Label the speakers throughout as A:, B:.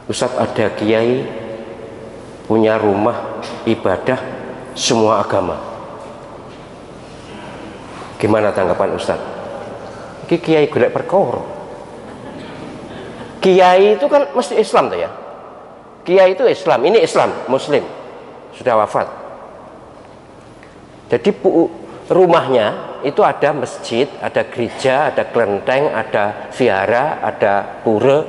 A: Ustadz, ada kiai punya rumah ibadah semua agama. Gimana tanggapan Ustadz? Ini kiai golek perkara. Kiai itu kan mesti Islam tuh ya. Kiai itu Islam, ini Islam, Muslim, sudah wafat. Jadi rumahnya itu ada masjid, ada gereja, ada kelenteng, ada vihara, ada pura,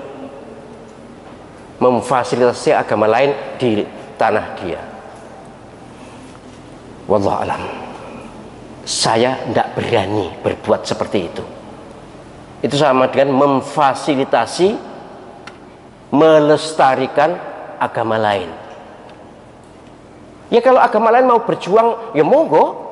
A: memfasilitasi agama lain di tanah dia. Wallahu alam. Saya tidak berani berbuat seperti itu. Itu sama dengan memfasilitasi, melestarikan agama lain. Ya kalau agama lain mau berjuang, ya monggo.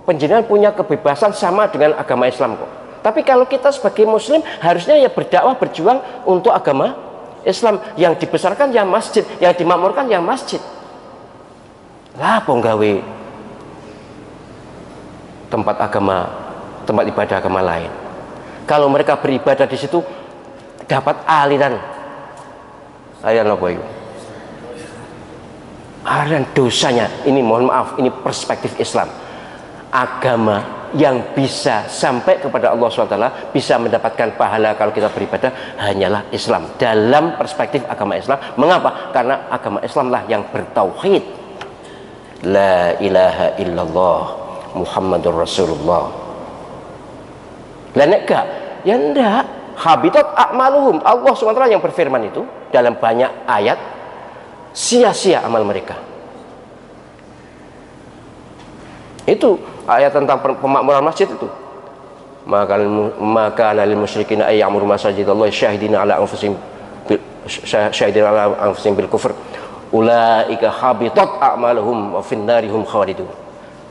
A: Penjenengan punya kebebasan sama dengan agama Islam kok. Tapi kalau kita sebagai Muslim harusnya ya berdakwah, berjuang untuk agama Islam. Yang dibesarkan yang masjid, yang dimakmurkan yang masjid. Lah penggawe tempat agama, tempat ibadah agama lain. Kalau mereka beribadah di situ dapat aliran apa itu? Aliran dosanya. Ini mohon maaf, ini perspektif Islam. Agama yang bisa sampai kepada Allah SWT, bisa mendapatkan pahala kalau kita beribadah, hanyalah Islam. Dalam perspektif agama Islam. Mengapa? Karena agama Islam lah yang bertauhid. La ilaha illallah Muhammadur Rasulullah. Lah nek gak? Ya enggak. Habitat a'maluhum. Allah SWT yang berfirman itu dalam banyak ayat, sia-sia amal mereka. Itu ayat tentang pemakmuran masjid itu. Maka lil musyrikin ay ya'muru masajidallahi syahidina ala anfusihim bil kufr ulaika habitat a'maluhum wa finnarihum khalidun.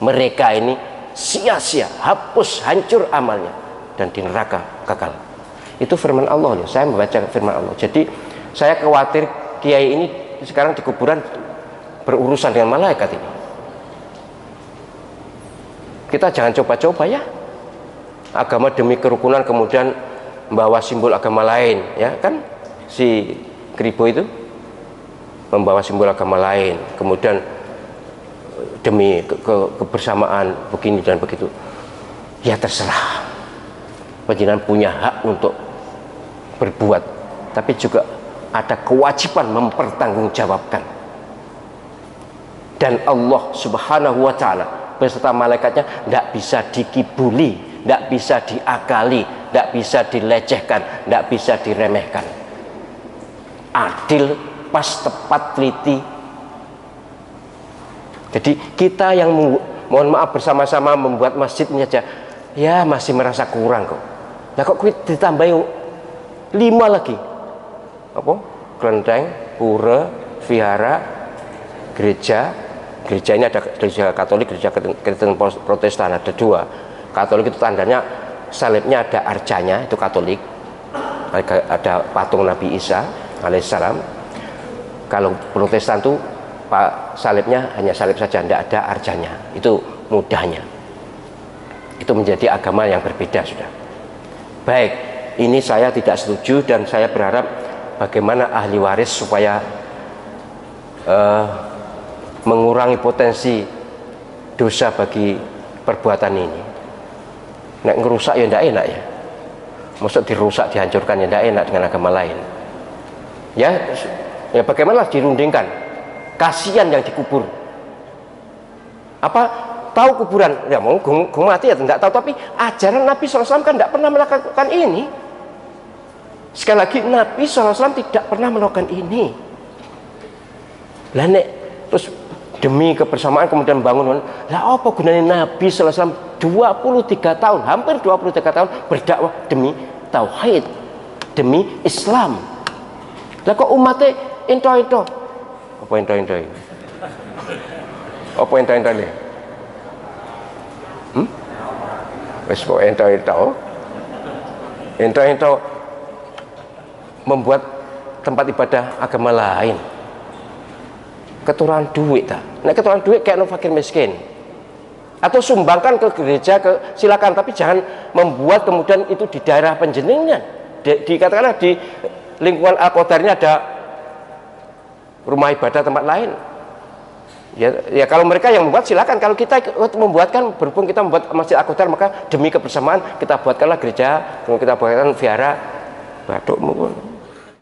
A: Mereka ini sia-sia, hapus, hancur amalnya dan di neraka kekal. Itu firman Allah loh. Saya membaca firman Allah. Jadi saya khawatir kiai ini sekarang di kuburan berurusan dengan malaikat ini. Kita jangan coba-coba ya. Agama demi kerukunan kemudian membawa simbol agama lain, ya kan? Si Kribo itu membawa simbol agama lain, kemudian demi kebersamaan begini dan begitu. Ya terserah. Panjenengan punya hak untuk berbuat, tapi juga ada kewajiban mempertanggungjawabkan. Dan Allah Subhanahu wa Ta'ala beserta malaikatnya tidak bisa dikibuli, tidak bisa diakali, tidak bisa dilecehkan, tidak bisa diremehkan. Adil, pas, tepat, teliti. Jadi kita yang mohon maaf bersama-sama membuat masjid ini saja, ya masih merasa kurang kok. Nah kok ditambahi 5 lagi? Apa? Kelenteng, pura, vihara, gereja. Gereja ini ada gereja Katolik, gereja Kristen Protestan, ada 2. Katolik itu tandanya salibnya ada arcanya, itu Katolik. Ada patung Nabi Isa alaihissalam. Kalau Protestan itu salibnya hanya salib saja, tidak ada arcanya. Itu mudahnya. Itu menjadi agama yang berbeda sudah. Baik, ini saya tidak setuju dan saya berharap bagaimana ahli waris supaya mengurangi potensi dosa bagi perbuatan ini. Nek ngerusak ya tidak enak ya. Maksud dirusak, dihancurkan ya tidak enak dengan agama lain. Ya bagaimana dirundingkan? Kasihan yang dikubur. Apa tahu kuburan? Ya mau mati ya tidak tahu, tapi ajaran Nabi SAW kan tidak pernah melakukan ini. Sekali lagi Nabi SAW tidak pernah melakukan ini. Lah nek terus demi kebersamaan kemudian bangun, lah apa gunanya Nabi SAW 23 tahun, hampir 23 tahun berdakwah demi tauhid, demi Islam. Lah kok umatnya ento-ento? Apa ento-ento ini? Apa ento-ento ini? Wes kok ento-ento? Ento-ento membuat tempat ibadah agama lain. Keturunan duit tak? Nek keturunan duit kayak no fakir miskin. Atau sumbangkan ke gereja, silakan, tapi jangan membuat kemudian itu di daerah penjenengan. Dikatakanlah di lingkungan Al-Qadar ini ada rumah ibadah tempat lain. Ya kalau mereka yang membuat silakan, kalau kita membuatkan, berhubung kita membuat Masjid Al-Qadar, maka demi kebersamaan kita buatkanlah gereja, kita buatkan vihara batuk mungkin.